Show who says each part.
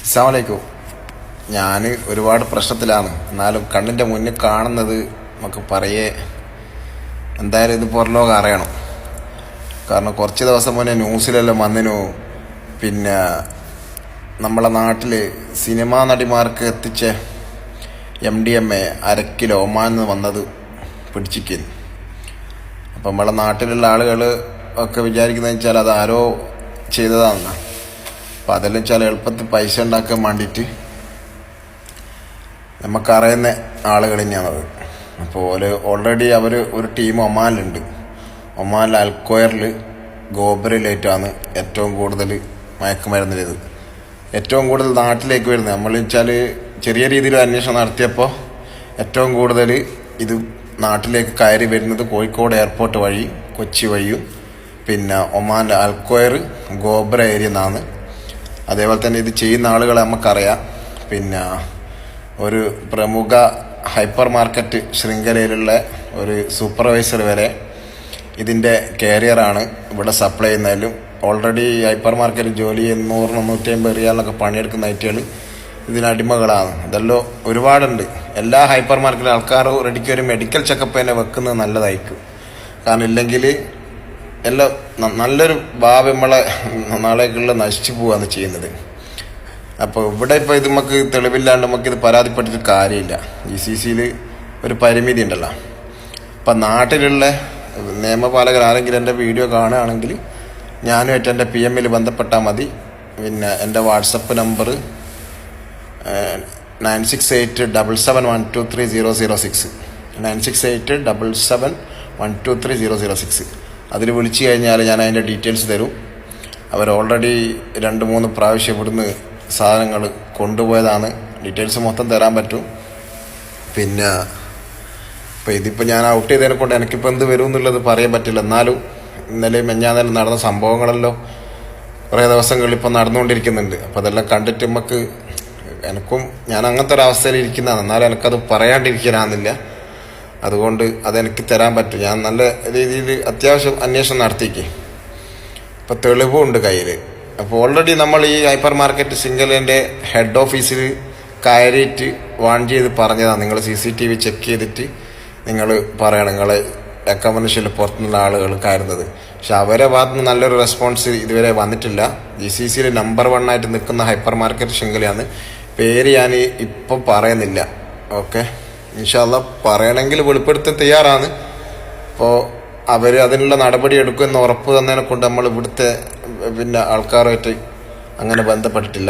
Speaker 1: അസ്സലാമലൈക്കും. ഞാൻ ഒരുപാട് പ്രശ്നത്തിലാണ്. എന്നാലും കണ്ണിൻ്റെ മുന്നിൽ കാണുന്നത് നമുക്ക് പറയേ എന്തായാലും ഇത് പുറലോകം അറിയണം. കാരണം കുറച്ച് ദിവസം മുന്നേ ന്യൂസിലെല്ലാം വന്നിനു. പിന്നെ നമ്മളെ നാട്ടിൽ സിനിമാ നടിമാർക്ക് എത്തിച്ച MDMA 1/2 കിലോ ഒമാനിൽ നിന്ന് വന്നത് പിടിച്ചിരിക്കുന്നു. അപ്പം നമ്മളെ നാട്ടിലുള്ള ആളുകൾ ഒക്കെ വിചാരിക്കുന്നതെന്ന് വെച്ചാൽ അത് ആരോ ചെയ്തതാണെന്നാണ്. അപ്പം അതെല്ലാം വെച്ചാൽ എളുപ്പത്തിൽ പൈസ ഉണ്ടാക്കാൻ വേണ്ടിയിട്ട് നമുക്കറിയുന്ന ആളുകൾ തന്നെയാണത്. അപ്പോൾ ഓൾറെഡി അവർ ഒരു ടീം ഒമാനിലുണ്ട്. ഒമാനിൽ അൽക്കോയറിൽ ഗോബറിലേറ്റാണ് ഏറ്റവും കൂടുതൽ മയക്കുമരുന്നിലേത് ഏറ്റവും കൂടുതൽ നാട്ടിലേക്ക് വരുന്നത്. നമ്മൾ വെച്ചാൽ ചെറിയ രീതിയിൽ അന്വേഷണം നടത്തിയപ്പോൾ ഏറ്റവും കൂടുതൽ ഇത് നാട്ടിലേക്ക് കയറി വരുന്നത് കോഴിക്കോട് എയർപോർട്ട് വഴി, കൊച്ചി വഴിയും പിന്നെ ഒമാൻ്റെ അൽക്കോയർ ഗോബ്ര ഏരിയ നിന്നാണ്. അതേപോലെ തന്നെ ഇത് ചെയ്യുന്ന ആളുകളെ നമുക്കറിയാം. പിന്നെ ഒരു പ്രമുഖ ഹൈപ്പർ മാർക്കറ്റ് ശൃംഖലയിലുള്ള ഒരു സൂപ്പർവൈസർ വരെ ഇതിൻ്റെ കാരിയറാണ് ഇവിടെ സപ്ലൈ ചെയ്യുന്നതിലും. ഓൾറെഡി ഹൈപ്പർ മാർക്കറ്റ് ജോലി 100-150 റിയാലിനൊക്കെ പണിയെടുക്കുന്ന ഐറ്റുകൾ ഇതിനടിമകളാണ്. ഇതെല്ലാം ഒരുപാടുണ്ട്. എല്ലാ ഹൈപ്പർ മാർക്കറ്റിലെ ആൾക്കാർ റെഡിക്ക് ഒരു മെഡിക്കൽ ചെക്കപ്പ് തന്നെ വെക്കുന്നത് നല്ലതായിരിക്കും. കാരണം ഇല്ലെങ്കിൽ എല്ലാം നല്ലൊരു ഭാവി നമ്മളെ നാളേക്കുള്ള നശിച്ചു പോവുകയാണ് ചെയ്യുന്നത്. അപ്പോൾ ഇവിടെ ഇപ്പോൾ ഇത് നമുക്ക് തെളിവില്ലാണ്ട് നമുക്കിത് പരാതിപ്പെട്ടിട്ട് കാര്യമില്ല. GCCയിൽ ഒരു പരിമിതി ഉണ്ടല്ലോ. അപ്പം നാട്ടിലുള്ള നിയമപാലകർ ആരെങ്കിലും എൻ്റെ വീഡിയോ കാണുകയാണെങ്കിൽ ഞാനുമായിട്ട് എൻ്റെ PMൽ ബന്ധപ്പെട്ടാൽ മതി. പിന്നെ എൻ്റെ വാട്സപ്പ് നമ്പർ 968771230069 968771230069. അതിൽ വിളിച്ചു കഴിഞ്ഞാൽ ഞാൻ അതിൻ്റെ ഡീറ്റെയിൽസ് തരും. അവർ ഓൾറെഡി 2-3 പ്രാവശ്യം ഇവിടുന്ന് സാധനങ്ങൾ കൊണ്ടുപോയതാണ്. ഡീറ്റെയിൽസ് മൊത്തം തരാൻ പറ്റും. പിന്നെ ഇപ്പോൾ ഇതിപ്പോൾ ഞാൻ ഔട്ട് ചെയ്തതിനെ കൊണ്ട് എനിക്കിപ്പോൾ എന്ത് വരും എന്നുള്ളത് പറയാൻ പറ്റില്ല. എന്നാലും ഇന്നലെ മെഞ്ഞാന്നേരം നടന്ന സംഭവങ്ങളല്ലോ കുറേ ദിവസങ്ങളിൽ ഇപ്പോൾ നടന്നുകൊണ്ടിരിക്കുന്നുണ്ട്. അപ്പോൾ അതെല്ലാം കണ്ടിട്ട് നമുക്ക് ഞാൻ അങ്ങനത്തെ ഒരു അവസ്ഥയിൽ ഇരിക്കുന്നതാണ്. എന്നാലും എനിക്കത് പറയാണ്ടിരിക്കാനാകുന്നില്ല. അതുകൊണ്ട് അതെനിക്ക് തരാൻ പറ്റും. ഞാൻ നല്ല രീതിയിൽ അത്യാവശ്യം അന്വേഷണം നടത്തിക്ക്. ഇപ്പോൾ തെളിവുണ്ട് കയ്യിൽ. അപ്പോൾ ഓൾറെഡി നമ്മൾ ഈ ഹൈപ്പർ മാർക്കറ്റ് ശൃംഖലേൻ്റെ ഹെഡ് ഓഫീസിൽ കയറിയിട്ട് വാൺ ചെയ്ത് പറഞ്ഞതാണ്. നിങ്ങൾ CCTV ചെക്ക് ചെയ്തിട്ട് നിങ്ങൾ പറയണം നിങ്ങളെ അക്കോമഡേഷനിൽ പുറത്തുനിന്നുള്ള ആളുകൾ കയറുന്നത്. പക്ഷെ അവരെ ഭാഗത്തുനിന്ന് നല്ലൊരു റെസ്പോൺസ് ഇതുവരെ വന്നിട്ടില്ല. GCCയിൽ നമ്പർ 1 ആയിട്ട് നിൽക്കുന്ന ഹൈപ്പർ മാർക്കറ്റ് ശൃംഖലയാണ്. പേര് ഞാൻ ഇപ്പം പറയുന്നില്ല. ഓക്കെ, ഇൻഷാ അല്ലാഹ് പറയണമെങ്കിൽ വെളിപ്പെടുത്താൻ തയ്യാറാണ്. അപ്പോൾ അവർ അതിനുള്ള നടപടി എടുക്കുമെന്ന് ഉറപ്പ് തന്നതിനെ കൊണ്ട് നമ്മൾ ഇവിടുത്തെ പിന്നെ ആൾക്കാരുമായിട്ട് അങ്ങനെ ബന്ധപ്പെട്ടിട്ടില്ല.